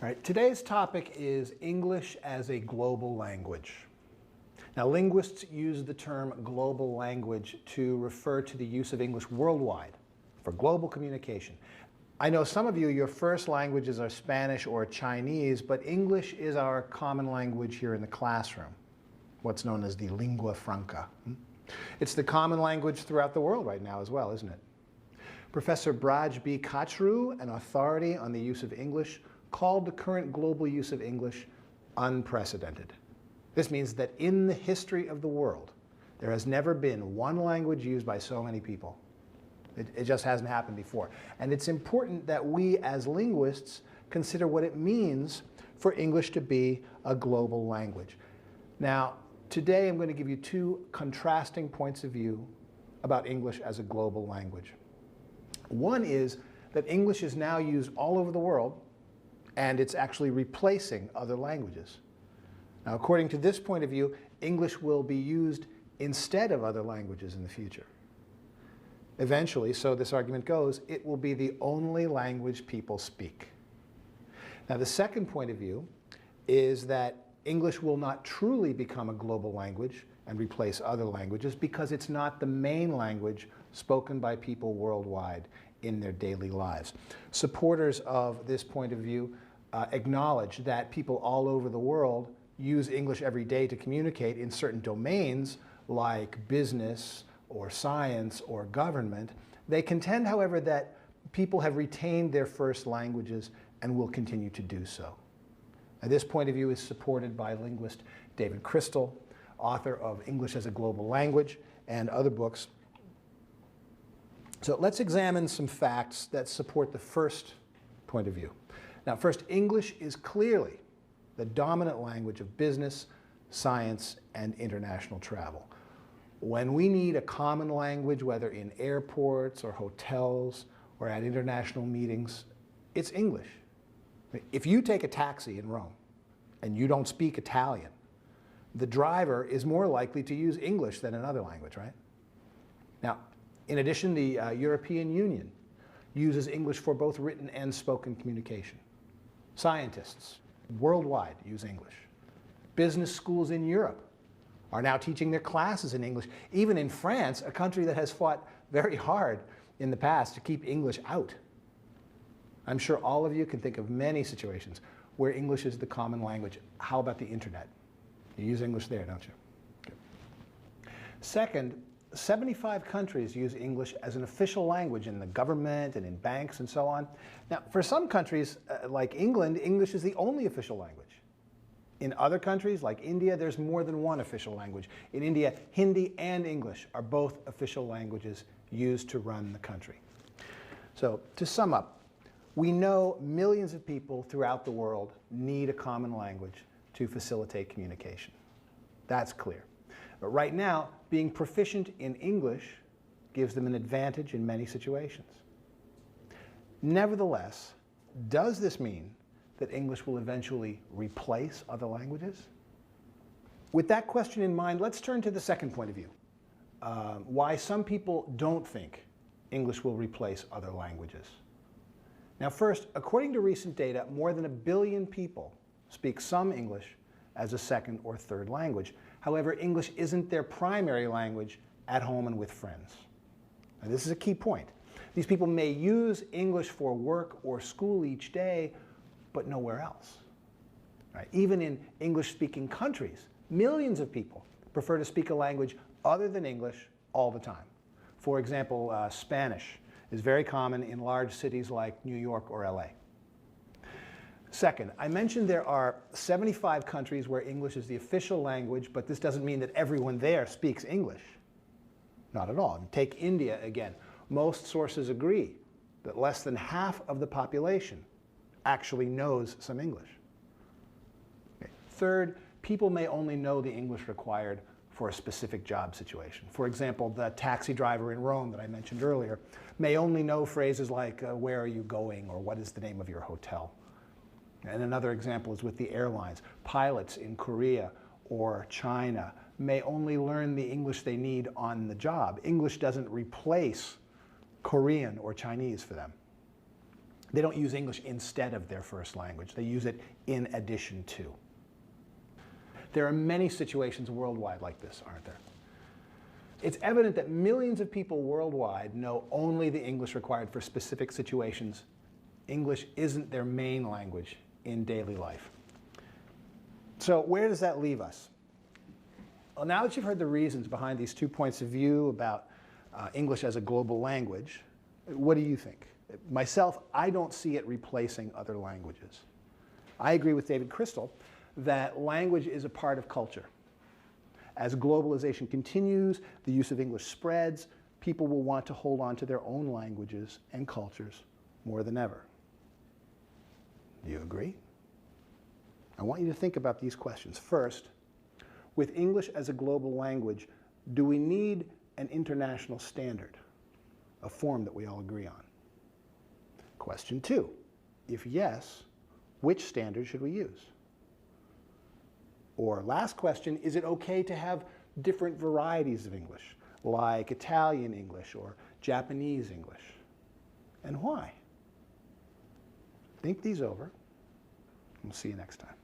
All right, today's topic is English as a global language. Now, linguists use the term global language to refer to the use of English worldwide for global communication. I know some of you, your first languages are Spanish or Chinese, but English is our common language here in the classroom, what's known as the lingua franca. It's the common language throughout the world right now as well, isn't it? Professor Braj B. Kachru, an authority on the use of English, called the current global use of English unprecedented. This means that in the history of the world, there has never been one language used by so many people. It just hasn't happened before. And it's important that we as linguists consider what it means for English to be a global language. Now, today I'm going to give you two contrasting points of view about English as a global language. One is that English is now used all over the world, and it's actually replacing other languages. Now, according to this point of view, English will be used instead of other languages in the future. Eventually, so this argument goes, it will be the only language people speak. Now, the second point of view is that English will not truly become a global language and replace other languages because it's not the main language spoken by people worldwide in their daily lives. Supporters of this point of view acknowledge that people all over the world use English every day to communicate in certain domains like business or science or government. They contend, however, that people have retained their first languages and will continue to do so. And this point of view is supported by linguist David Crystal, author of English as a Global Language and other books. So let's examine some facts that support the first point of view. Now, first, English is clearly the dominant language of business, science, and international travel. When we need a common language, whether in airports or hotels or at international meetings, it's English. If you take a taxi in Rome and you don't speak Italian, the driver is more likely to use English than another language, right? Now, in addition, the European Union uses English for both written and spoken communication. Scientists worldwide use English. Business schools in Europe are now teaching their classes in English. Even in France, a country that has fought very hard in the past to keep English out. I'm sure all of you can think of many situations where English is the common language. How about the internet? You use English there, don't you? Okay. Second, 75 countries use English as an official language in the government and in banks and so on. Now, for some countries, like England, English is the only official language. In other countries, like India, there's more than one official language. In India, Hindi and English are both official languages used to run the country. So, to sum up, we know millions of people throughout the world need a common language to facilitate communication. That's clear. But right now, being proficient in English gives them an advantage in many situations. Nevertheless, does this mean that English will eventually replace other languages? With that question in mind, let's turn to the second point of view. Why some people don't think English will replace other languages. Now first, according to recent data, more than 1 billion people speak some English as a second or third language. However, English isn't their primary language at home and with friends. And this is a key point. These people may use English for work or school each day, but nowhere else. Right? Even in English-speaking countries, millions of people prefer to speak a language other than English all the time. For example, Spanish is very common in large cities like New York or LA. Second, I mentioned there are 75 countries where English is the official language, but this doesn't mean that everyone there speaks English. Not at all. Take India again. Most sources agree that less than half of the population actually knows some English. Okay. Third, people may only know the English required for a specific job situation. For example, the taxi driver in Rome that I mentioned earlier may only know phrases like, where are you going, or what is the name of your hotel? And another example is with the airlines. Pilots in Korea or China may only learn the English they need on the job. English doesn't replace Korean or Chinese for them. They don't use English instead of their first language. They use it in addition to. There are many situations worldwide like this, aren't there? It's evident that millions of people worldwide know only the English required for specific situations. English isn't their main language in daily life. So where does that leave us? Well, now that you've heard the reasons behind these 2 points of view about English as a global language, what do you think? Myself, I don't see it replacing other languages. I agree with David Crystal that language is a part of culture. As globalization continues, the use of English spreads, people will want to hold on to their own languages and cultures more than ever. Do you agree? I want you to think about these questions. First, with English as a global language, do we need an international standard, a form that we all agree on? Question 2, if yes, which standard should we use? Or last question, is it okay to have different varieties of English, like Italian English or Japanese English? And why? Think these over. We'll see you next time.